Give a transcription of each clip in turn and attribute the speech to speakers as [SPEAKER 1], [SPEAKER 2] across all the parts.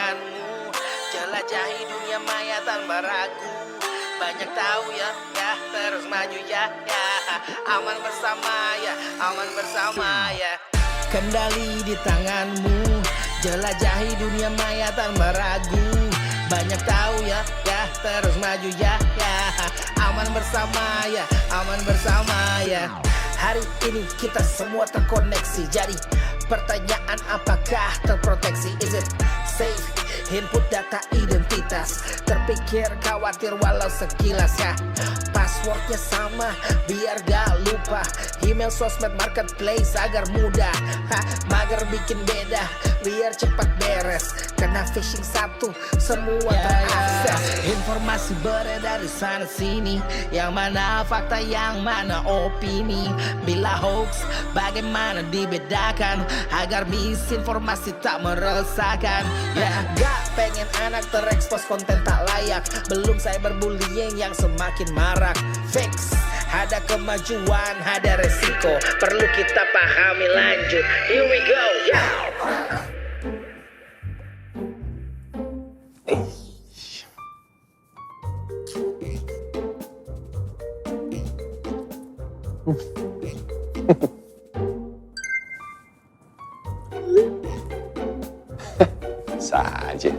[SPEAKER 1] tanganmu. Jelajahi dunia maya tanpa ragu. Banyak tahu ya, terus maju ya. Aman bersama ya, aman bersama ya. Kendali di tanganmu. Jelajahi dunia maya tanpa ragu. Banyak tahu ya, terus maju ya. Aman bersama ya, aman bersama ya. Hari ini kita semua terkoneksi. Jadi pertanyaan apakah terproteksi? Is it safe? Input data identitas. Terpikir khawatir walau sekilas ya. Passwordnya sama biar gak lupa. Email sosmed marketplace agar mudah. Mager bikin beda biar cepat beres. Kena phishing satu semua terakses. Informasi beredar di sana sini. Yang mana fakta yang mana opini. Bila hoax bagaimana dibedakan agar misinformasi tak meresahkan. Ya gak pengen anak terekspos konten tak layak. Belum cyberbullying yang semakin marak. Fix ada kemajuan, ada resiko. Perlu kita pahami lanjut. Here we go,
[SPEAKER 2] Saja.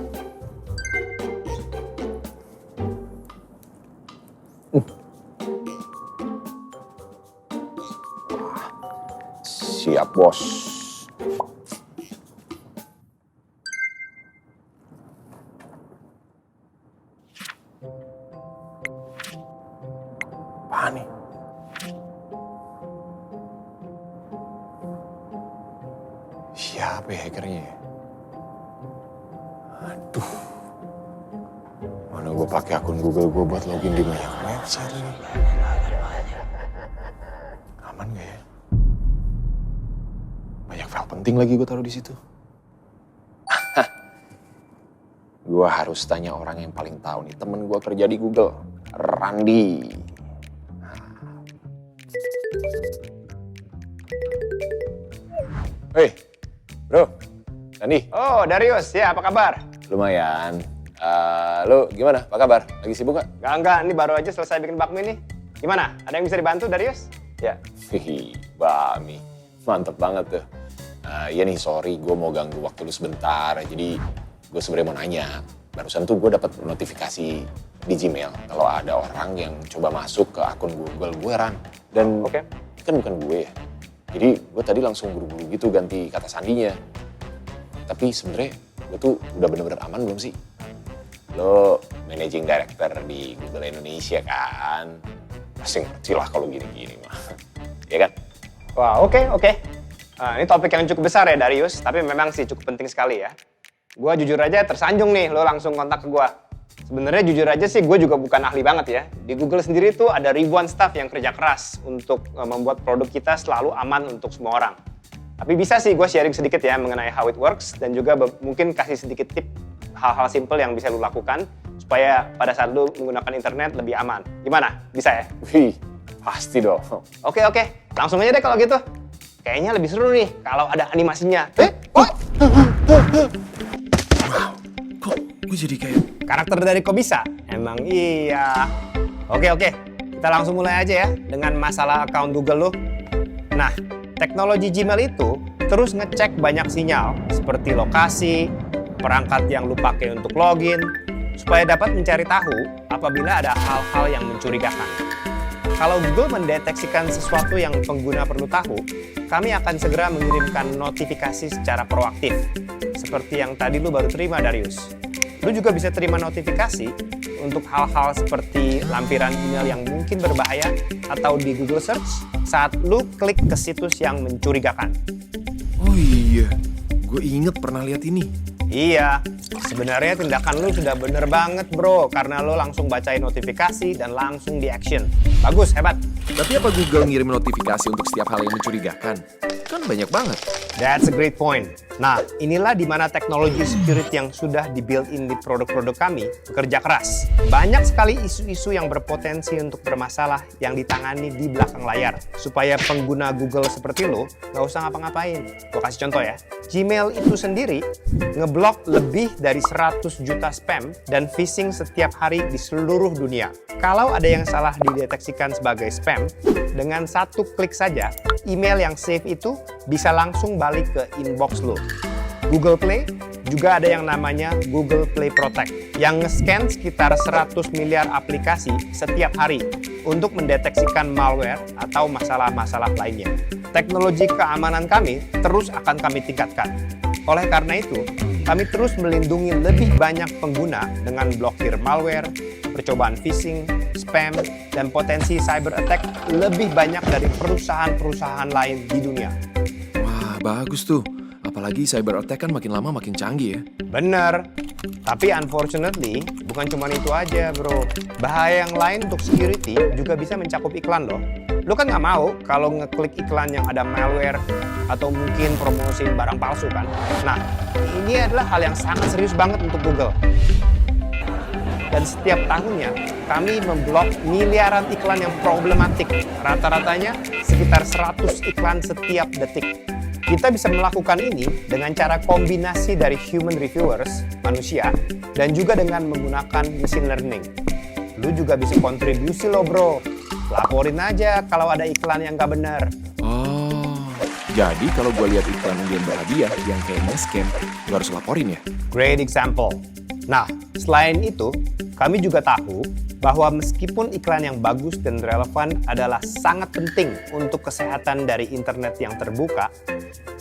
[SPEAKER 2] Siap, bos. Apaan nih? Siapa ya hackernya? Aduh. Mana gue pakai akun Google gue buat login di banyak website ini. Aman gak ya? Banyak file penting lagi gue taruh di situ. Gue harus tanya orang yang paling tahu nih. Temen gue kerja di Google, Randi. Hei, bro, Randi.
[SPEAKER 3] Oh, Darius, ya apa kabar?
[SPEAKER 2] Lumayan. Lu gimana? Apa kabar? Lagi sibuk gak?
[SPEAKER 3] Enggak, ini baru aja selesai bikin bakmi nih. Gimana? Ada yang bisa dibantu, Darius? Ya.
[SPEAKER 2] Hihi, Bami. Mantep banget tuh. Iya nih, sorry gue mau ganggu waktu lu sebentar. Jadi gue sebenarnya mau nanya. Barusan tuh gue dapat notifikasi di Gmail kalau ada orang yang coba masuk ke akun Google gue, Ran. Dan kan bukan gue ya. Jadi gue tadi langsung buru-buru gitu ganti kata sandinya. Tapi sebenarnya gue tuh udah bener-bener aman belum sih? Lo managing director di Google Indonesia kan? Pasti ngerti lah kalau gini-gini mah. Ya kan?
[SPEAKER 3] Wah, oke. Ini topik yang cukup besar ya, Darius. Tapi memang sih cukup penting sekali ya. Gue jujur aja tersanjung nih, lo langsung kontak ke gue. Sebenarnya jujur aja sih, gue juga bukan ahli banget ya. Di Google sendiri tuh ada ribuan staff yang kerja keras untuk membuat produk kita selalu aman untuk semua orang. Tapi bisa sih gue sharing sedikit ya mengenai how it works dan juga mungkin kasih sedikit tip hal-hal simple yang bisa lo lakukan supaya pada saat lo menggunakan internet lebih aman. Gimana? Bisa ya?
[SPEAKER 2] Wih, pasti dong.
[SPEAKER 3] Oke. Langsung aja deh kalau gitu. Kayaknya lebih seru nih kalau ada animasinya.
[SPEAKER 4] Kok gue jadi kayak...
[SPEAKER 3] Karakter dari Kok Bisa? Emang iya. Oke. Kita langsung mulai aja ya dengan masalah account Google lo. Nah, teknologi Gmail itu terus ngecek banyak sinyal seperti lokasi, perangkat yang lu pakai untuk login, supaya dapat mencari tahu apabila ada hal-hal yang mencurigakan. Kalau Google mendeteksikan sesuatu yang pengguna perlu tahu, kami akan segera mengirimkan notifikasi secara proaktif. Seperti yang tadi lu baru terima, Darius. Lu juga bisa terima notifikasi untuk hal-hal seperti lampiran email yang mungkin berbahaya atau di Google Search saat lu klik ke situs yang mencurigakan.
[SPEAKER 4] Oh iya, gue inget pernah lihat ini.
[SPEAKER 3] Iya, sebenarnya tindakan lu sudah bener banget bro, karena lu langsung bacain notifikasi dan langsung di action. Bagus, hebat.
[SPEAKER 4] Tapi apa Google ngirim notifikasi untuk setiap hal yang mencurigakan? Kan banyak banget.
[SPEAKER 3] That's a great point. Nah, inilah di mana teknologi security yang sudah di-built-in di produk-produk kami bekerja keras. Banyak sekali isu-isu yang berpotensi untuk bermasalah yang ditangani di belakang layar. Supaya pengguna Google seperti lo nggak usah ngapa-ngapain. Gue kasih contoh ya. Gmail itu sendiri ngeblok lebih dari 100 juta spam dan phishing setiap hari di seluruh dunia. Kalau ada yang salah dideteksikan sebagai spam, dengan satu klik saja, email yang save itu bisa langsung balik ke inbox lo. Google Play juga ada yang namanya Google Play Protect yang nge-scan sekitar 100 miliar aplikasi setiap hari untuk mendeteksikan malware atau masalah-masalah lainnya. Teknologi keamanan kami terus akan kami tingkatkan. Oleh karena itu, kami terus melindungi lebih banyak pengguna dengan blokir malware, percobaan phishing, spam, dan potensi cyber attack lebih banyak dari perusahaan-perusahaan lain di dunia.
[SPEAKER 4] Wah, bagus tuh. Apalagi cyber attack kan makin lama makin canggih ya.
[SPEAKER 3] Bener, tapi unfortunately bukan cuma itu aja bro. Bahaya yang lain untuk security juga bisa mencakup iklan loh. Lo kan nggak mau kalau ngeklik iklan yang ada malware atau mungkin promosiin barang palsu kan. Nah, ini adalah hal yang sangat serius banget untuk Google. Dan setiap tahunnya kami memblok miliaran iklan yang problematik. Rata-ratanya sekitar 100 iklan setiap detik. Kita bisa melakukan ini dengan cara kombinasi dari human reviewers, manusia, dan juga dengan menggunakan machine learning. Lu juga bisa kontribusi lo bro. Laporin aja kalau ada iklan yang nggak benar.
[SPEAKER 4] Oh, jadi kalau gue lihat iklan undian berhadiah yang kayaknya scam, gue harus laporin ya?
[SPEAKER 3] Great example. Nah, selain itu, kami juga tahu bahwa meskipun iklan yang bagus dan relevan adalah sangat penting untuk kesehatan dari internet yang terbuka,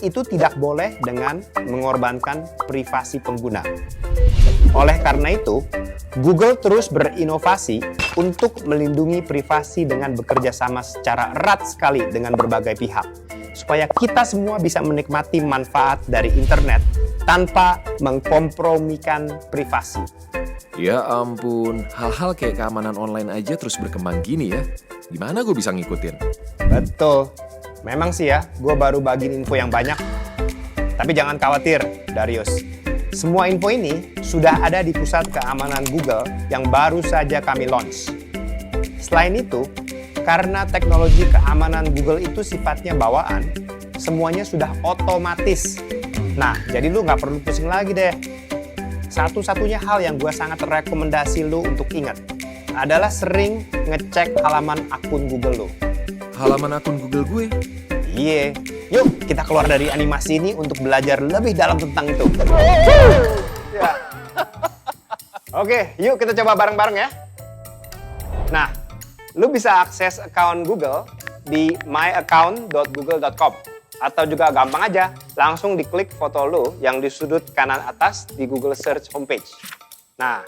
[SPEAKER 3] itu tidak boleh dengan mengorbankan privasi pengguna. Oleh karena itu, Google terus berinovasi untuk melindungi privasi dengan bekerja sama secara erat sekali dengan berbagai pihak, supaya kita semua bisa menikmati manfaat dari internet tanpa mengkompromikan privasi.
[SPEAKER 4] Ya ampun, hal-hal kayak keamanan online aja terus berkembang gini ya. Gimana gue bisa ngikutin?
[SPEAKER 3] Betul. Memang sih ya, gue baru bagiin info yang banyak. Tapi jangan khawatir, Darius. Semua info ini sudah ada di pusat keamanan Google yang baru saja kami launch. Selain itu, karena teknologi keamanan Google itu sifatnya bawaan, semuanya sudah otomatis. Nah, jadi lu nggak perlu pusing lagi deh. Satu-satunya hal yang gue sangat rekomendasi lu untuk ingat adalah sering ngecek halaman akun Google lu.
[SPEAKER 4] Halaman akun Google gue?
[SPEAKER 3] Iya, yuk kita keluar dari animasi ini untuk belajar lebih dalam tentang itu. Ya. Oke, yuk kita coba bareng-bareng ya. Nah, lu bisa akses account Google di myaccount.google.com. Atau juga gampang aja, langsung diklik foto lu yang di sudut kanan atas di Google Search homepage. Nah,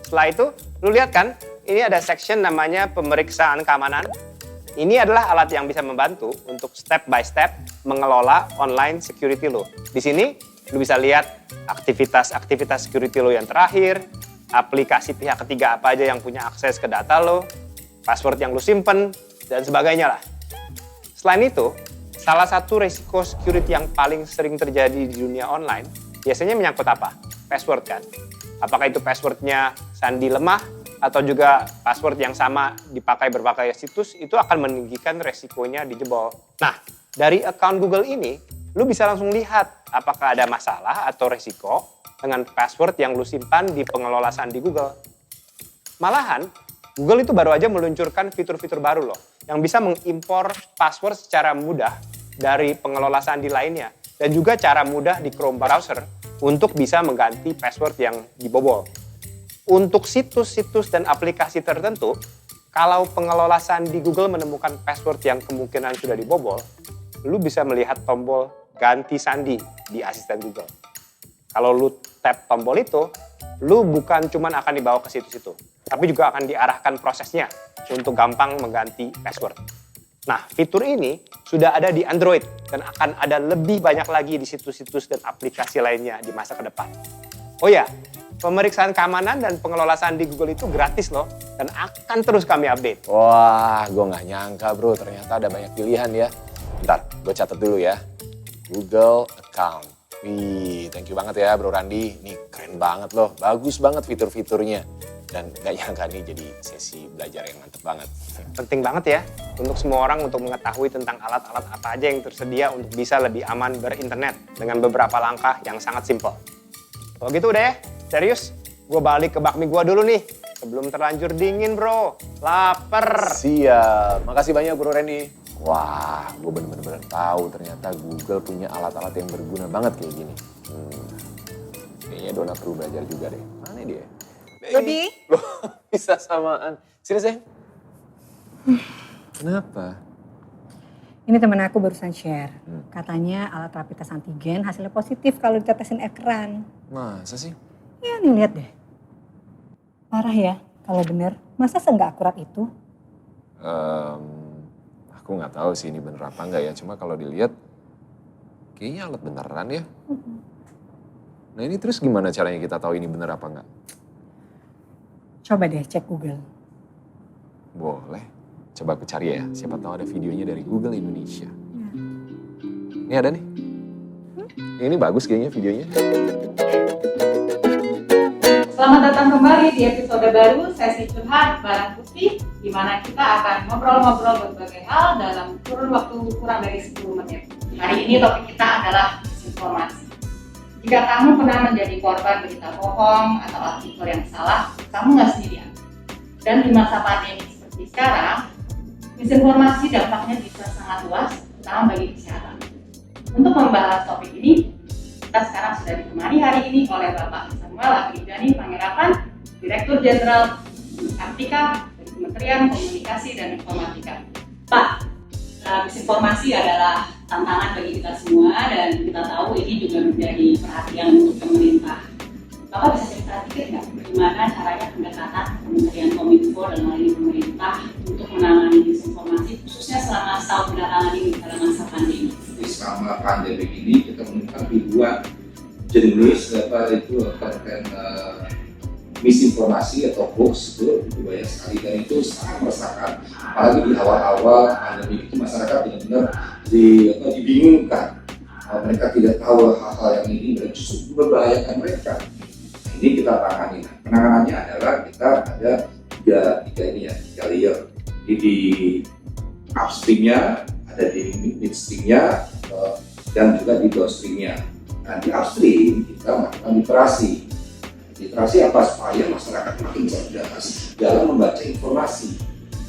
[SPEAKER 3] setelah itu, lu lihat kan, ini ada section namanya pemeriksaan keamanan. Ini adalah alat yang bisa membantu untuk step by step mengelola online security lu. Di sini, lu bisa lihat aktivitas security lu yang terakhir, aplikasi pihak ketiga apa aja yang punya akses ke data lu, password yang lu simpen, dan sebagainya lah. Selain itu, salah satu resiko security yang paling sering terjadi di dunia online biasanya menyangkut apa? Password kan? Apakah itu passwordnya sandi lemah atau juga password yang sama dipakai berbagai situs, itu akan meninggikan resikonya dijebol. Nah, dari account Google ini, lu bisa langsung lihat apakah ada masalah atau resiko dengan password yang lu simpan di pengelola sandi Google. Malahan, Google itu baru aja meluncurkan fitur-fitur baru loh, yang bisa mengimpor password secara mudah dari pengelola sandi lainnya, dan juga cara mudah di Chrome browser untuk bisa mengganti password yang dibobol. Untuk situs-situs dan aplikasi tertentu, kalau pengelola sandi Google menemukan password yang kemungkinan sudah dibobol, lu bisa melihat tombol ganti sandi di asisten Google. Kalau lu tap tombol itu, lu bukan cuma akan dibawa ke situs itu, tapi juga akan diarahkan prosesnya untuk gampang mengganti password. Nah, fitur ini sudah ada di Android dan akan ada lebih banyak lagi di situs-situs dan aplikasi lainnya di masa ke depan. Oh ya, pemeriksaan keamanan dan pengelola sandi Google itu gratis loh dan akan terus kami update.
[SPEAKER 2] Wah, gue nggak nyangka bro, ternyata ada banyak pilihan ya. Bentar, gue catat dulu ya. Google Account. Wih, thank you banget ya Bro Randi. Ini keren banget loh, bagus banget fitur-fiturnya. Dan gak nyangka nih jadi sesi belajar yang mantep banget.
[SPEAKER 3] Penting banget ya untuk semua orang untuk mengetahui tentang alat-alat apa aja yang tersedia untuk bisa lebih aman berinternet dengan beberapa langkah yang sangat simpel. Kalau gitu udah ya, serius. Gue balik ke bakmi gue dulu nih. Sebelum terlanjur dingin bro, lapar.
[SPEAKER 2] Siap, makasih banyak Bro Randy. Wah, gue bener-bener tahu ternyata Google punya alat-alat yang berguna banget kayak gini. Kayaknya Dona perlu belajar juga deh. Mana dia?
[SPEAKER 5] Dodi?
[SPEAKER 2] Loh, bisa samaan. Sini sayang. Kenapa?
[SPEAKER 5] Ini temen aku barusan share. Katanya alat rapid test antigen hasilnya positif kalau ditetesin ekran.
[SPEAKER 2] Masa sih?
[SPEAKER 5] Ya nih lihat deh. Parah ya kalau bener. Masa seenggak akurat itu?
[SPEAKER 2] Aku nggak tahu sih ini bener apa enggak ya. Cuma kalau dilihat kayaknya alat beneran ya. Nah ini terus gimana caranya kita tahu ini bener apa enggak?
[SPEAKER 5] Coba deh cek Google.
[SPEAKER 2] Boleh. Coba aku cari ya. Siapa tahu ada videonya dari Google Indonesia. Ini ada nih. Ini bagus kayaknya videonya.
[SPEAKER 6] Selamat datang kembali di episode baru sesi curhat bareng Putih, di mana kita akan ngobrol-ngobrol berbagai hal dalam kurun waktu kurang dari 10 menit. Hari ini topik kita adalah disinformasi. Jika kamu pernah menjadi korban berita bohong atau artikel yang salah, kamu nggak sendirian. Dan di masa pandemi seperti sekarang, disinformasi dampaknya bisa sangat luas, terutama bagi kesehatan. Untuk membahas topik ini, kita sekarang sudah ditemani hari ini oleh Bapak Samuel Abidjani Pangerapan, Direktur Jenderal Kartika dari Kementerian Komunikasi dan Informatika. Pak, disinformasi adalah tantangan bagi kita semua dan kita tahu ini juga menjadi perhatian untuk pemerintah. Bapak bisa cerita sedikit nggak bagaimana caranya pendekatan Kementerian Kominfo dan lainnya pemerintah untuk menangani disinformasi khususnya selama setahun belakangan ini dalam masa pandemi?
[SPEAKER 7] Selama pandemi ini kita menemukan ribuan jenis konten misinformasi atau hoax itu banyak sekali dan itu sangat meresahkan. Apalagi di awal-awal pandemi itu masyarakat benar-benar dibingungkan. Mereka tidak tahu hal-hal yang ini dan justru membahayakan mereka. Ini kita tangani. Penanganannya adalah kita ada tiga layer. Di upstreamnya, ada di midstreamnya, dan juga di downstreamnya. Nah di upstream kita melakukan literasi. Literasi apa? Supaya masyarakat makin cerdas dalam membaca informasi.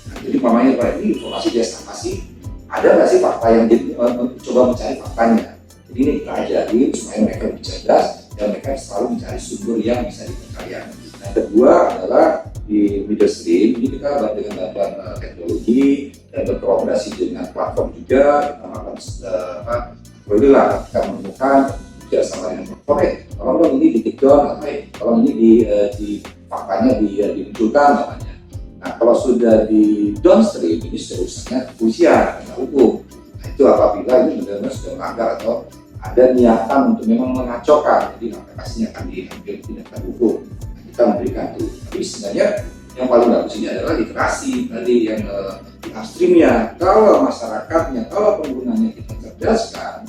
[SPEAKER 7] Nah, jadi mamanya ini informasi dia apa sih? Ada nggak sih fakta yang coba mencari faktanya? Jadi ini kita ajarin supaya mereka lebih cerdas dan mereka selalu mencari sumber yang bisa dipercaya. Nah kedua adalah di midstream ini kita dengan bantuan teknologi dan berkolaborasi dengan platform juga kita melakukan kita menemukan kerjasama dengan platform. Kalau ini di take down, kalau ini di faktanya dimunculkan namanya. Nah kalau sudah di downstream ini seterusnya kepolisian, hukum. Nah itu apabila ini benar-benar sudah melanggar atau ada niatan untuk memang mengacaukan, jadi aplikasinya akan diambil tindakan hukum. Nah, kita memberikan itu. Tapi sebenarnya yang paling bagus ini adalah literasi tadi yang di upstreamnya. Kalau masyarakatnya, kalau penggunanya kita cerdaskan,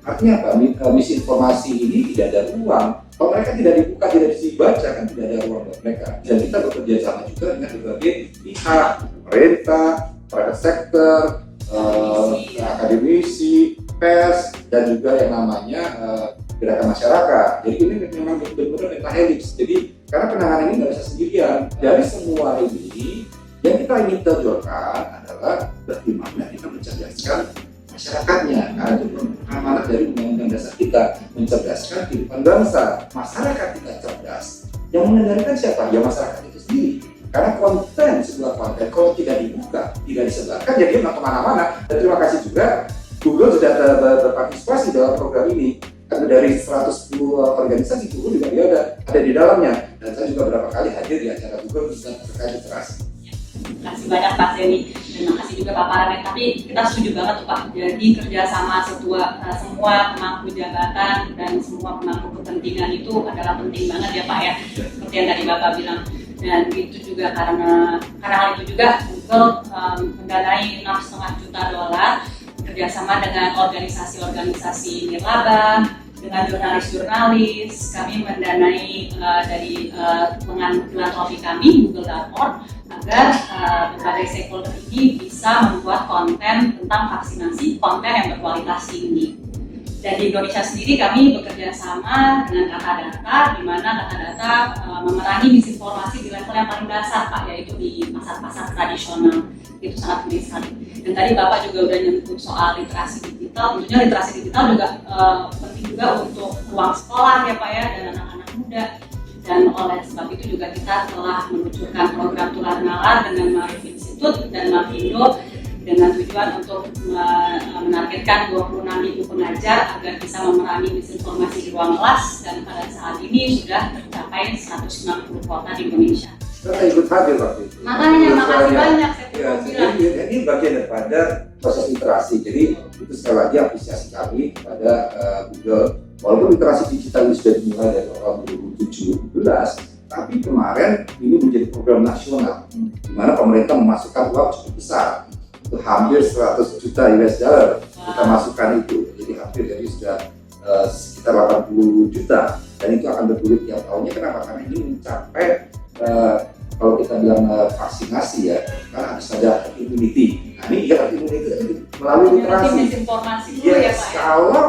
[SPEAKER 7] artinya apa? Misinformasi ini tidak ada ruang. Kalau mereka tidak dibuka, tidak dibaca, kan tidak ada ruang buat mereka. Dan kita bekerja sama juga dengan berbagai pihak, pemerintah, private sector, akademisi, pers, dan juga yang namanya gerakan masyarakat. Jadi ini memang benar-benar pentahelix. Jadi karena penanganan ini nggak bisa sendirian. Dari semua ini yang kita ingin tonjolkan adalah bagaimana kita mencerdaskan masyarakatnya. Karena itu amanat dari Undang-Undang Dasar kita mencerdaskan kehidupan bangsa. Masyarakat kita cerdas. Yang mengendalikan siapa? Ya masyarakat itu sendiri. Karena konten sebuah konten kalau tidak dibuka, tidak disebarkan, jadi nggak kemana-mana. Dan terima kasih juga Google sudah berpartisipasi dalam program ini. Karena dari 110 organisasi Google juga dia ada di dalamnya. Dan saya juga beberapa kali hadir di acara Google terkait literasi.
[SPEAKER 6] Terima kasih banyak Pak Zeni, terima kasih juga Pak Paramet. Tapi kita setuju banget tuh Pak, jadi kerjasama semua pemangku jabatan dan semua pemangku kepentingan itu adalah penting banget ya Pak ya. Seperti yang tadi Bapak bilang. Dan itu juga karena hal itu juga Google mendanai $6,5 juta bekerja sama dengan organisasi-organisasi nirlaba, dengan jurnalis-jurnalis. Kami mendanai dari dukungan filantropi kami, Google.org, agar berbagai stakeholder ini bisa membuat konten tentang vaksinasi, konten yang berkualitas tinggi. Dan di Indonesia sendiri kami bekerja sama dengan Kata Data, di mana Kata Data memerangi misinformasi di level yang paling dasar, Pak, yaitu di pasar-pasar tradisional. Itu sangat penting sekali. Dan tadi Bapak juga udah nyebut soal literasi digital. Tentunya literasi digital juga penting juga untuk ruang sekolah ya Pak ya, dan anak-anak muda. Dan oleh sebab itu juga kita telah meluncurkan program Tular Nalar dengan Maarif Institute dan Mafindo, dengan tujuan untuk menargetkan 26.000 pengajar agar bisa memerangi misinformasi di ruang kelas, dan pada saat ini sudah mencapai 160 kota di Indonesia.
[SPEAKER 7] Saya ikut hadir waktu itu.
[SPEAKER 6] Makanya, makasih banyak saya
[SPEAKER 7] Ya,
[SPEAKER 6] bilang.
[SPEAKER 7] ini bagian daripada proses literasi. Jadi itu sekali lagi apresiasi kami kepada Google. Walaupun literasi digital ini sudah dimulai dari tahun 2017, tapi kemarin ini menjadi program nasional, di mana pemerintah memasukkan uang cukup besar. Itu hampir 100 juta US dollar kita masukkan itu, jadi hampir jadi sudah sekitar 80 juta, dan itu akan bergulir tiap tahunnya. Kenapa? Karena ini mencapai kalau kita bilang vaksinasi ya, karena harus ada immunity. Nah ini herd immunity melalui literasi.
[SPEAKER 6] Misinformasi dulu ya
[SPEAKER 7] Yes,
[SPEAKER 6] Pak ya.
[SPEAKER 7] kalau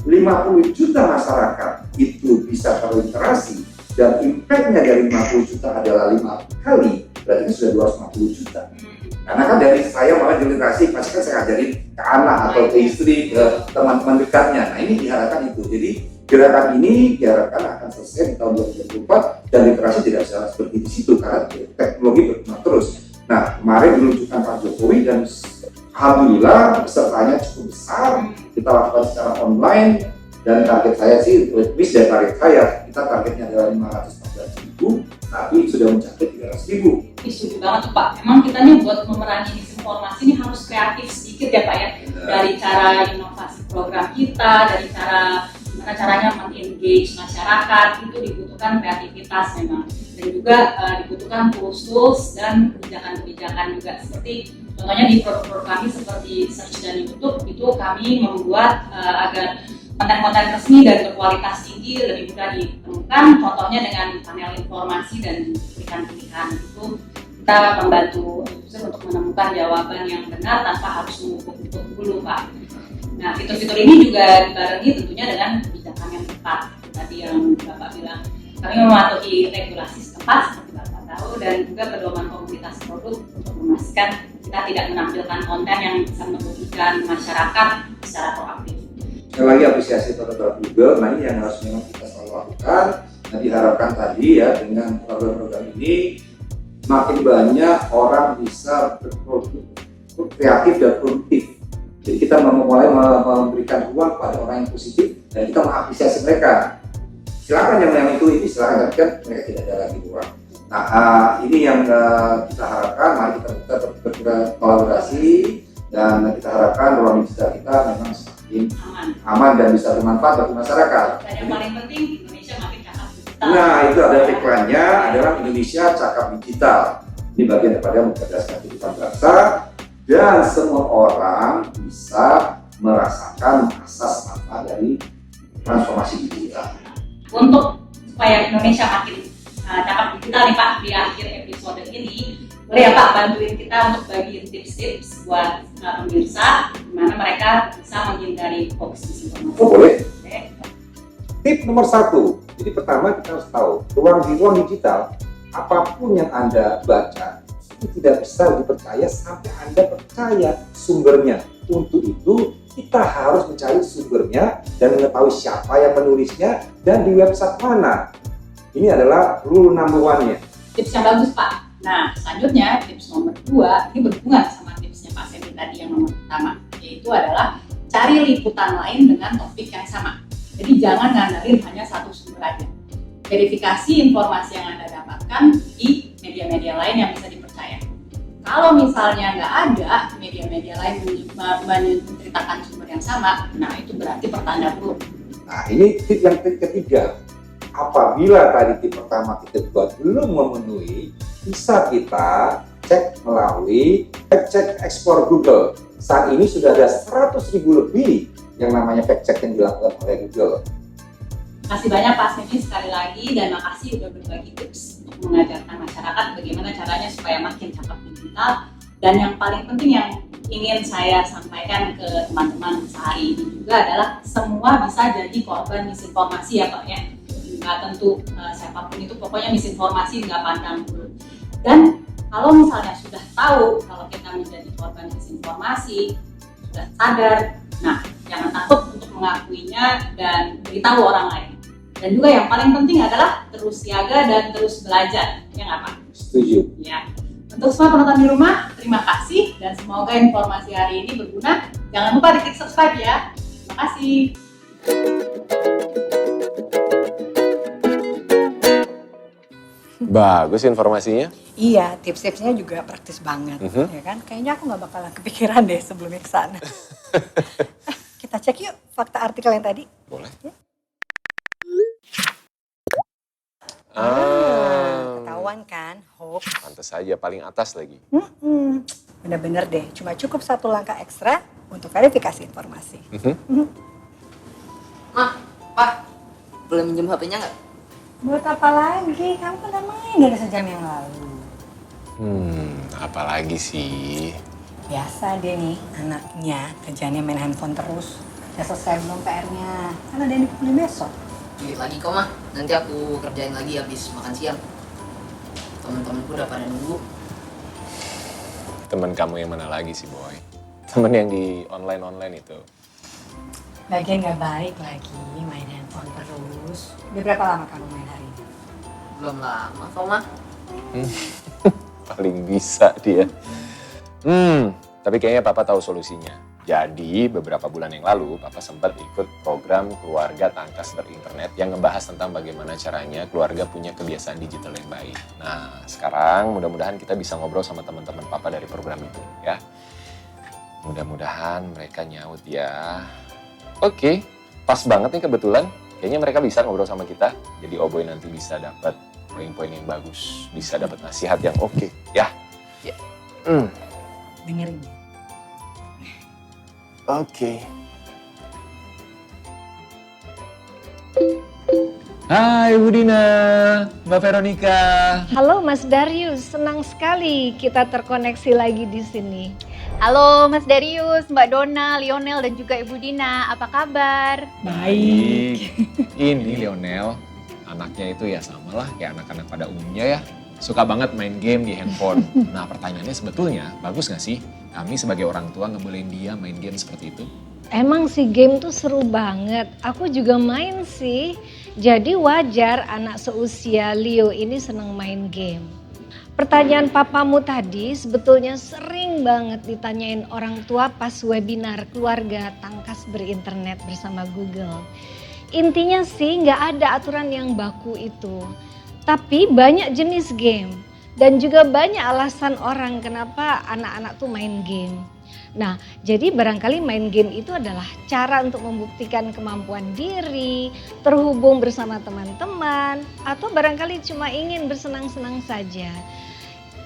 [SPEAKER 7] 50 juta masyarakat itu bisa terliterasi dan impact-nya dari 50 juta adalah 5 kali, berarti kan sudah 250 juta. Karena kan dari saya malah di literasi, pasti kan saya ngajarin ke anak atau ke istri, ke teman-teman dekatnya. Nah ini diharapkan itu. Jadi gerakan ini diharapkan akan selesai di tahun 2024 dan literasi tidak bisa seperti di situ karena teknologi berkembang terus. Nah kemarin diluncurkan Pak Jokowi dan alhamdulillah pesertanya cukup besar. Kita lakukan secara online dan target saya sih lebih dari target saya. Kita targetnya adalah 514.000, tapi sudah mencapai 300.000.
[SPEAKER 6] Setuju banget tuh Pak. Emang kita nih buat memerangi misinformasi ini harus kreatif sedikit ya Pak ya. Dari cara inovasi program kita, dari cara gimana caranya meng-engage masyarakat, itu dibutuhkan kreativitas memang. Dan juga dibutuhkan tools dan kebijakan-kebijakan juga. Seperti contohnya di produk-produk kami seperti Search dan YouTube, itu kami membuat agar konten-konten resmi dan berkualitas tinggi lebih mudah ditemukan. Contohnya dengan panel informasi dan berikan pilihan. Itu kita membantu user untuk menemukan jawaban yang benar tanpa harus mengukuk-ukuk dulu Pak. Nah, fitur-fitur ini juga dibarengi tentunya dengan kebijakan yang tepat. Tadi yang Bapak bilang, kami mematuhi regulasi setempat seperti Bapak tahu, dan juga pedoman komunitas produk untuk memastikan kita tidak menampilkan konten yang bisa merugikan masyarakat secara proaktif.
[SPEAKER 7] Sekali lagi apresiasi terhadap Google. Nah ini yang harus memang kita selalu lakukan. Nah diharapkan tadi ya dengan program-program ini makin banyak orang bisa kreatif dan produktif. Jadi kita mulai memberikan ruang pada orang yang positif dan kita mengapresiasi mereka. Silakan yang itu ini silakan, tapi kan mereka tidak ada lagi ruang. Nah ini yang kita harapkan. Mari kita berkolaborasi dan kita harapkan ruang digital kita memang semakin aman dan bisa bermanfaat bagi masyarakat.
[SPEAKER 6] Dan yang paling penting Indonesia makin cakap digital.
[SPEAKER 7] Nah itu ada tagline-nya adalah Indonesia Cakap Digital. Ini bagian daripada mencerdaskan kehidupan bangsa dan semua orang bisa merasakan asas manfaat dari transformasi digital.
[SPEAKER 6] Untuk supaya Indonesia makin cakap digital nih Pak, di akhir episode ini boleh ya Pak bantuin kita untuk bagi tips-tips buat pemirsa gimana mereka bisa menghindari hoax disinformasi.
[SPEAKER 7] Oh boleh.
[SPEAKER 6] Okay.
[SPEAKER 7] Tip nomor 1, jadi pertama kita harus tahu ruang digital apapun yang Anda baca itu tidak bisa dipercaya sampai Anda percaya sumbernya. Untuk itu kita harus mencari sumbernya dan mengetahui siapa yang menulisnya dan di website mana. Ini adalah rule number 1-nya.
[SPEAKER 6] Tips yang bagus Pak. Nah selanjutnya tips nomor 2 ini berhubungan sama tipsnya Pak Semi tadi yang nomor pertama, yaitu adalah cari liputan lain dengan topik yang sama. Jadi jangan ngandalin hanya satu sumber aja. Verifikasi informasi yang Anda dapatkan di media-media lain yang bisa dipercaya. Kalau misalnya nggak ada media-media lain menceritakan sumber yang sama, nah itu berarti pertanda buruk.
[SPEAKER 7] Nah ini tip yang ketiga. Apabila tadi tip pertama kita buat belum memenuhi, bisa kita cek melalui cek ekspor Google. saat ini sudah ada 100.000 lebih yang namanya fact check yang dilakukan oleh Google.
[SPEAKER 6] Makasih banyak Pak Semi sekali lagi, dan makasih udah berbagi tips untuk mengajarkan masyarakat bagaimana caranya supaya makin cakap digital. Dan yang paling penting yang ingin saya sampaikan ke teman-teman sehari ini juga adalah semua bisa jadi korban misinformasi ya Pak ya. Nggak tentu siapapun itu, pokoknya misinformasi nggak pandang bulu. Dan kalau misalnya sudah tahu kalau kita menjadi korban misinformasi, sudah sadar, nah jangan takut untuk mengakuinya dan beritahu orang lain. Dan juga yang paling penting adalah terus siaga dan terus belajar, ya nggak Pak?
[SPEAKER 7] Setuju.
[SPEAKER 6] Ya. Untuk semua penonton di rumah, terima kasih dan semoga informasi hari ini berguna. Jangan lupa di klik subscribe ya. Terima kasih.
[SPEAKER 2] Bagus informasinya.
[SPEAKER 5] Iya, tips-tipsnya juga praktis banget, ya kan? Kayaknya aku nggak bakalan kepikiran deh sebelumnya ke sana. Kita cek yuk fakta artikel yang tadi.
[SPEAKER 2] Boleh.
[SPEAKER 5] Ya. Ketahuan kan, hoax.
[SPEAKER 2] Pantes saja paling atas lagi.
[SPEAKER 5] Bener-bener deh, cuma cukup satu langkah ekstra untuk verifikasi informasi.
[SPEAKER 8] Ma, Pa, boleh minjem HP-nya nggak?
[SPEAKER 5] Buat apa lagi? Kamu kan udah main dari sejam yang lalu.
[SPEAKER 2] Apalagi sih?
[SPEAKER 5] Biasa dia nih, anaknya kerjaannya main handphone terus. Udah selesai belum PR-nya? Kan ada yang dipulih besok.
[SPEAKER 8] Dikit lagi kok, Ma. Nanti aku kerjain lagi habis makan siang. Temen-temenku udah pada nunggu.
[SPEAKER 2] Temen kamu yang mana lagi sih, Boy? Temen yang di online itu.
[SPEAKER 5] Lagian nggak baik lagi main handphone terus. Udah berapa lama kamu main hari ini?
[SPEAKER 8] Belum lama kok, Ma.
[SPEAKER 2] Paling bisa dia. Tapi kayaknya Papa tahu solusinya. Jadi beberapa bulan yang lalu Papa sempat ikut program Keluarga Tangkas Berinternet yang ngebahas tentang bagaimana caranya keluarga punya kebiasaan digital yang baik. Nah sekarang mudah-mudahan kita bisa ngobrol sama teman-teman Papa dari program itu ya. Mudah-mudahan mereka nyaut ya. Oke, pas banget nih kebetulan. Kayaknya mereka bisa ngobrol sama kita. Jadi Oboy nanti bisa dapat poin-poin yang bagus, bisa dapat nasihat yang oke ya.
[SPEAKER 8] Ya.
[SPEAKER 5] Dengerin.
[SPEAKER 2] Oke. Hai Bu Dina, Mbak Veronica.
[SPEAKER 9] Halo Mas Darius, senang sekali kita terkoneksi lagi di sini.
[SPEAKER 10] Halo Mas Darius, Mbak Dona, Lionel dan juga Ibu Dina, apa kabar?
[SPEAKER 2] Baik. Ini Lionel, anaknya itu ya samalah kayak anak-anak pada umumnya ya. Suka banget main game di handphone. Nah pertanyaannya sebetulnya bagus gak sih kami sebagai orang tua ngebolehin dia main game seperti itu?
[SPEAKER 9] Emang sih game tuh seru banget, aku juga main sih. Jadi wajar anak seusia Leo ini seneng main game. Pertanyaan papamu tadi sebetulnya sering banget ditanyain orang tua pas webinar Keluarga Tangkas Berinternet bersama Google. Intinya sih nggak ada aturan yang baku itu. Tapi banyak jenis game dan juga banyak alasan orang kenapa anak-anak tuh main game. Nah, jadi barangkali main game itu adalah cara untuk membuktikan kemampuan diri, terhubung bersama teman-teman, atau barangkali cuma ingin bersenang-senang saja.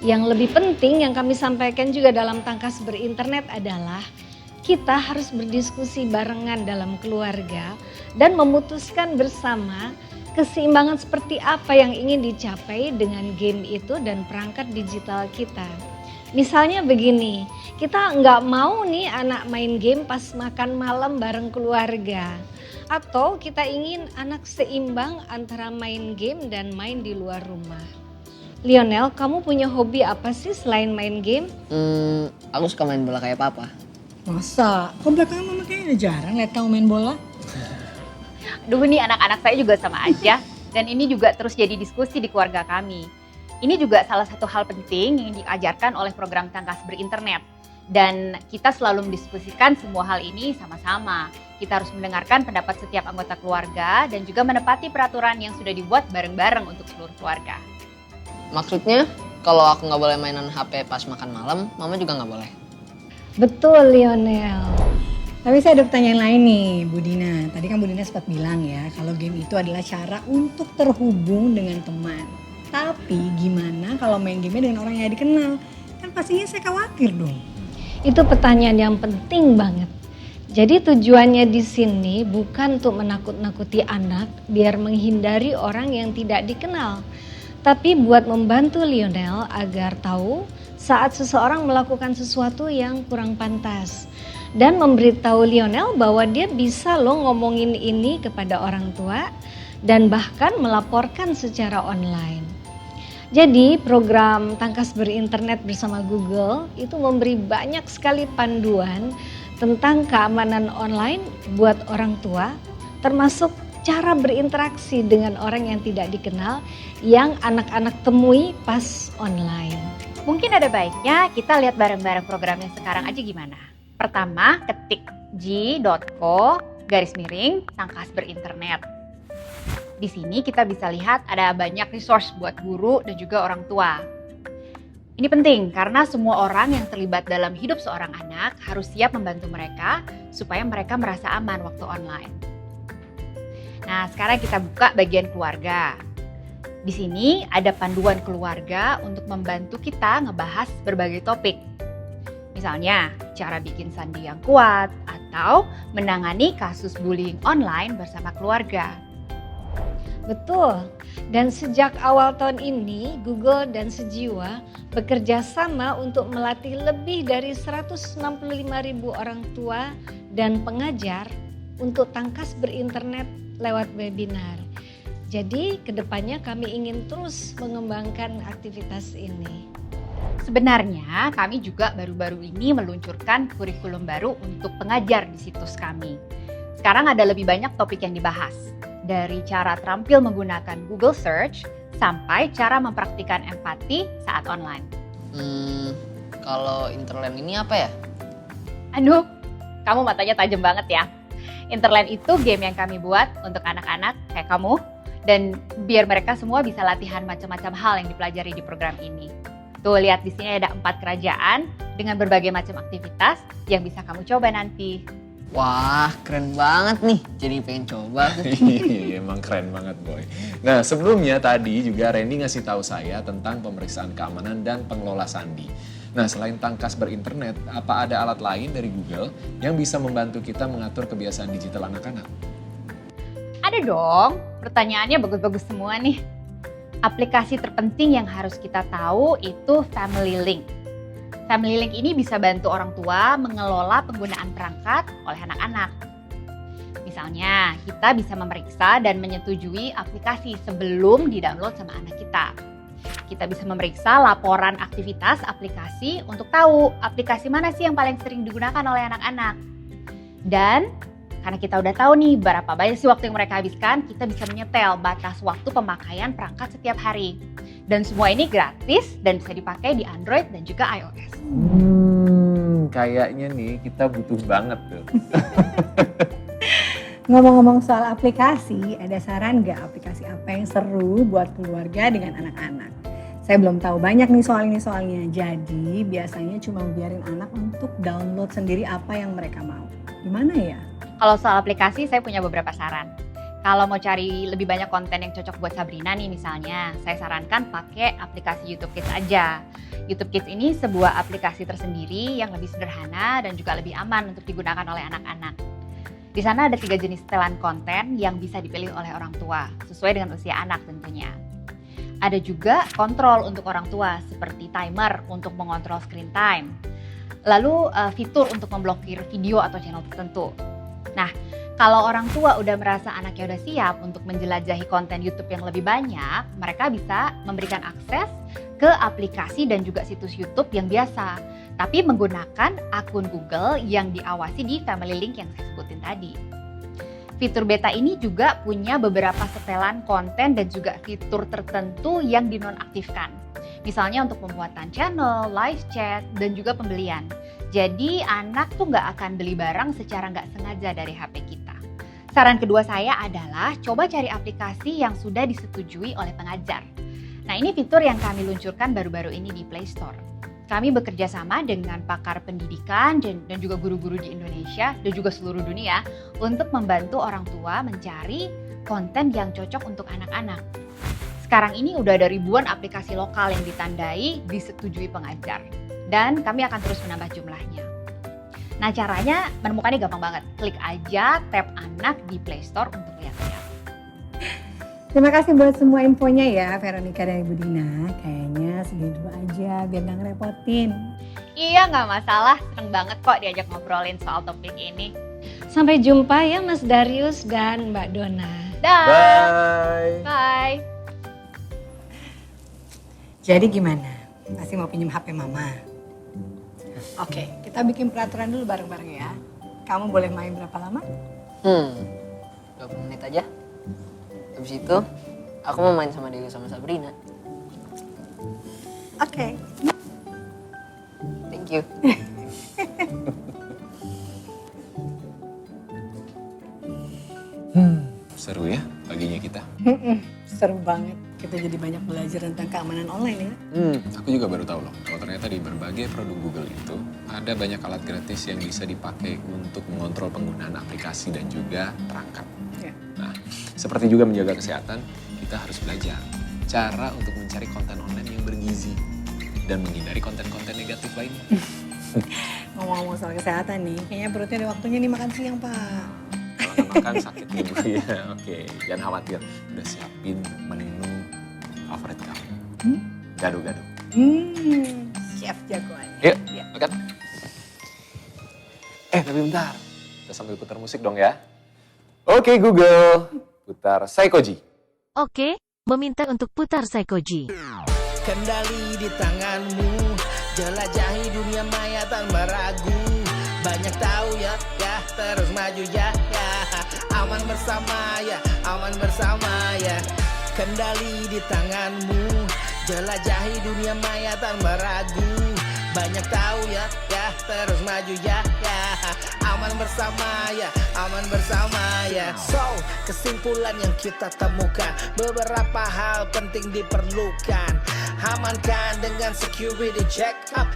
[SPEAKER 9] Yang lebih penting yang kami sampaikan juga dalam Tangkas Berinternet adalah kita harus berdiskusi barengan dalam keluarga dan memutuskan bersama keseimbangan seperti apa yang ingin dicapai dengan game itu dan perangkat digital kita. Misalnya begini, kita nggak mau nih anak main game pas makan malam bareng keluarga. Atau kita ingin anak seimbang antara main game dan main di luar rumah. Lionel, kamu punya hobi apa sih selain main game?
[SPEAKER 8] Aku suka main bola kayak Papa.
[SPEAKER 5] Masa? Kok belakangan mama kayaknya jarang liat kamu main bola?
[SPEAKER 10] Duh nih anak-anak saya juga sama aja dan ini juga terus jadi diskusi di keluarga kami. Ini juga salah satu hal penting yang diajarkan oleh program Tangkas Berinternet. Dan kita selalu mendiskusikan semua hal ini sama-sama. Kita harus mendengarkan pendapat setiap anggota keluarga dan juga menepati peraturan yang sudah dibuat bareng-bareng untuk seluruh keluarga.
[SPEAKER 8] Maksudnya, kalau aku nggak boleh mainan HP pas makan malam, Mama juga nggak boleh?
[SPEAKER 9] Betul Lionel.
[SPEAKER 5] Tapi saya ada pertanyaan lain nih Bu Dina. Tadi kan Bu Dina sempat bilang ya kalau game itu adalah cara untuk terhubung dengan teman. Tapi gimana kalau main game dengan orang yang dikenal? Kan pastinya saya khawatir dong.
[SPEAKER 9] Itu pertanyaan yang penting banget. Jadi tujuannya di sini bukan untuk menakut-nakuti anak biar menghindari orang yang tidak dikenal, tapi buat membantu Lionel agar tahu saat seseorang melakukan sesuatu yang kurang pantas dan memberitahu Lionel bahwa dia bisa loh ngomongin ini kepada orang tua dan bahkan melaporkan secara online. Jadi program Tangkas Berinternet bersama Google itu memberi banyak sekali panduan tentang keamanan online buat orang tua, termasuk cara berinteraksi dengan orang yang tidak dikenal yang anak-anak temui pas online.
[SPEAKER 10] Mungkin ada baiknya kita lihat bareng-bareng programnya sekarang aja gimana. Pertama, ketik g.co/Tangkas Berinternet. Di sini kita bisa lihat ada banyak resource buat guru dan juga orang tua. Ini penting karena semua orang yang terlibat dalam hidup seorang anak harus siap membantu mereka supaya mereka merasa aman waktu online. Nah, sekarang kita buka bagian keluarga. Di sini ada panduan keluarga untuk membantu kita ngebahas berbagai topik. Misalnya, cara bikin sandi yang kuat atau menangani kasus bullying online bersama keluarga.
[SPEAKER 9] Betul, dan sejak awal tahun ini Google dan Sejiwa bekerja sama untuk melatih lebih dari 165.000 orang tua dan pengajar untuk tangkas berinternet lewat webinar. Jadi kedepannya kami ingin terus mengembangkan aktivitas ini.
[SPEAKER 10] Sebenarnya kami juga baru-baru ini meluncurkan kurikulum baru untuk pengajar di situs kami. Sekarang ada lebih banyak topik yang dibahas. Dari cara terampil menggunakan Google Search sampai cara mempraktikkan empati saat online.
[SPEAKER 8] Kalau Interland ini apa ya?
[SPEAKER 10] Aduh, kamu matanya tajam banget ya. Interland itu game yang kami buat untuk anak-anak kayak kamu dan biar mereka semua bisa latihan macam-macam hal yang dipelajari di program ini. Tuh lihat di sini ada 4 kerajaan dengan berbagai macam aktivitas yang bisa kamu coba nanti.
[SPEAKER 8] Wah, keren banget nih. Jadi pengen coba.
[SPEAKER 4] Iya, emang keren banget, Boy. Nah, sebelumnya tadi juga Randy ngasih tahu saya tentang pemeriksaan keamanan dan pengelola sandi. Nah, selain Tangkas Berinternet, apa ada alat lain dari Google yang bisa membantu kita mengatur kebiasaan digital anak-anak?
[SPEAKER 10] Ada dong, pertanyaannya bagus-bagus semua nih. Aplikasi terpenting yang harus kita tahu itu Family Link. Family Link ini bisa bantu orang tua mengelola penggunaan perangkat oleh anak-anak. Misalnya, kita bisa memeriksa dan menyetujui aplikasi sebelum di-download sama anak kita. Kita bisa memeriksa laporan aktivitas aplikasi untuk tahu aplikasi mana sih yang paling sering digunakan oleh anak-anak. Dan karena kita udah tahu nih berapa banyak sih waktu yang mereka habiskan, kita bisa menyetel batas waktu pemakaian perangkat setiap hari. Dan semua ini gratis dan bisa dipakai di Android dan juga iOS.
[SPEAKER 4] Kayaknya nih kita butuh banget tuh.
[SPEAKER 5] Ngomong-ngomong soal aplikasi, ada saran nggak aplikasi apa yang seru buat keluarga dengan anak-anak? Saya belum tahu banyak nih soal ini soalnya. Jadi biasanya cuma biarin anak untuk download sendiri apa yang mereka mau. Gimana ya?
[SPEAKER 10] Kalau soal aplikasi, saya punya beberapa saran. Kalau mau cari lebih banyak konten yang cocok buat Sabrina nih misalnya, saya sarankan pakai aplikasi YouTube Kids aja. YouTube Kids ini sebuah aplikasi tersendiri yang lebih sederhana dan juga lebih aman untuk digunakan oleh anak-anak. Di sana ada 3 jenis setelan konten yang bisa dipilih oleh orang tua, sesuai dengan usia anak tentunya. Ada juga kontrol untuk orang tua, seperti timer untuk mengontrol screen time. Lalu fitur untuk memblokir video atau channel tertentu. Nah, kalau orang tua udah merasa anaknya udah siap untuk menjelajahi konten YouTube yang lebih banyak, mereka bisa memberikan akses ke aplikasi dan juga situs YouTube yang biasa, tapi menggunakan akun Google yang diawasi di Family Link yang saya sebutin tadi. Fitur beta ini juga punya beberapa setelan konten dan juga fitur tertentu yang dinonaktifkan. Misalnya untuk pembuatan channel, live chat, dan juga pembelian. Jadi anak tuh nggak akan beli barang secara nggak sengaja dari HP kita. Saran kedua saya adalah coba cari aplikasi yang sudah disetujui oleh pengajar. Nah, ini fitur yang kami luncurkan baru-baru ini di Play Store. Kami bekerja sama dengan pakar pendidikan dan juga guru-guru di Indonesia dan juga seluruh dunia untuk membantu orang tua mencari konten yang cocok untuk anak-anak. Sekarang ini udah ada ribuan aplikasi lokal yang ditandai disetujui pengajar. Dan kami akan terus menambah jumlahnya. Nah, caranya menemukannya gampang banget. Klik aja tab anak di Play Store untuk lihat-lihat.
[SPEAKER 5] Terima kasih buat semua infonya ya Veronica dan Ibu Dina. Kayaknya segitu aja biar nggak ngerepotin.
[SPEAKER 10] Iya, nggak masalah. Seneng banget kok diajak ngobrolin soal topik ini.
[SPEAKER 9] Sampai jumpa ya Mas Darius dan Mbak Dona.
[SPEAKER 10] Dah.
[SPEAKER 4] Bye.
[SPEAKER 10] Bye.
[SPEAKER 5] Jadi gimana? Masih mau pinjam HP Mama? Oke, kita bikin peraturan dulu bareng-bareng ya. Kamu boleh main berapa lama?
[SPEAKER 8] 20 menit aja. Habis itu, aku mau main sama Diego sama Sabrina.
[SPEAKER 5] Oke.
[SPEAKER 8] Thank you.
[SPEAKER 2] Seru ya paginya kita.
[SPEAKER 5] Seru banget. Kita jadi banyak belajar tentang keamanan online ya.
[SPEAKER 2] Aku juga baru tahu loh, kalau ternyata di berbagai produk Google itu ada banyak alat gratis yang bisa dipakai untuk mengontrol penggunaan aplikasi dan juga perangkat.
[SPEAKER 5] Ya.
[SPEAKER 2] Nah, seperti juga menjaga kesehatan, kita harus belajar cara untuk mencari konten online yang bergizi dan menghindari konten-konten negatif lainnya.
[SPEAKER 5] Ngomong-ngomong soal kesehatan nih, kayaknya perutnya ada waktunya nih makan siang, Pak.
[SPEAKER 2] Kalau nggak makan sakit nih, Bu. Ya, oke, jangan khawatir. Udah siapin menu favorit kamu. Gado-gado.
[SPEAKER 5] Chef jagoan.
[SPEAKER 2] Yuk, makan. Tapi bentar. Kita sambil putar musik dong ya. Oke, Google. Putar Psychoji.
[SPEAKER 11] Oke, meminta untuk putar Psychoji.
[SPEAKER 1] Kendali di tanganmu, jelajahi dunia maya tanpa ragu. Banyak tahu ya, terus maju ya. Aman bersama ya, aman bersama ya. Kendali di tanganmu, jelajahi dunia maya tanpa ragu. Banyak tahu ya, terus maju ya. Aman bersama ya, aman bersama ya. So, kesimpulan yang kita temukan, beberapa hal penting diperlukan. Amankan dengan security check up,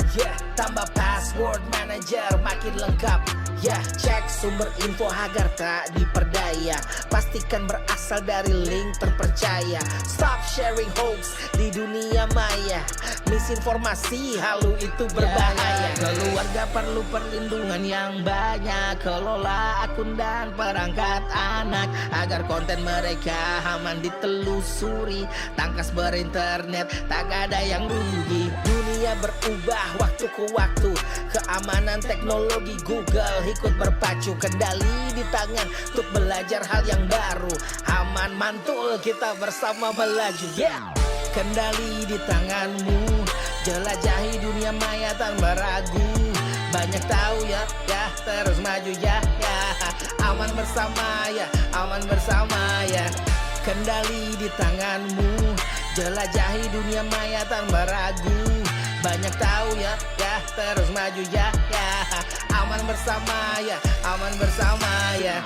[SPEAKER 1] tambah password manager makin lengkap. Cek sumber info agar tak diperdaya. Pastikan berasal dari link terpercaya. Stop sharing hoax di dunia maya. Misinformasi halu itu berbahaya. Keluarga perlu perlindungan yang banyak. Kelola akun dan perangkat anak agar konten mereka aman ditelusuri. Tangkas berinternet, tak ada yang rugi. Dunia berubah waktu ke waktu. Keamanan teknologi Google ikut berpacu. Kendali di tangan untuk belajar hal yang baru. Aman mantul kita bersama melaju. Kendali di tanganmu, jelajahi dunia maya tanpa ragu. Banyak tahu ya, terus maju ya. Aman bersama ya, aman bersama ya. Kendali di tanganmu, jelajahi dunia maya tanpa ragu. Banyak tahu ya, terus maju ya. Aman bersama ya, aman bersama ya.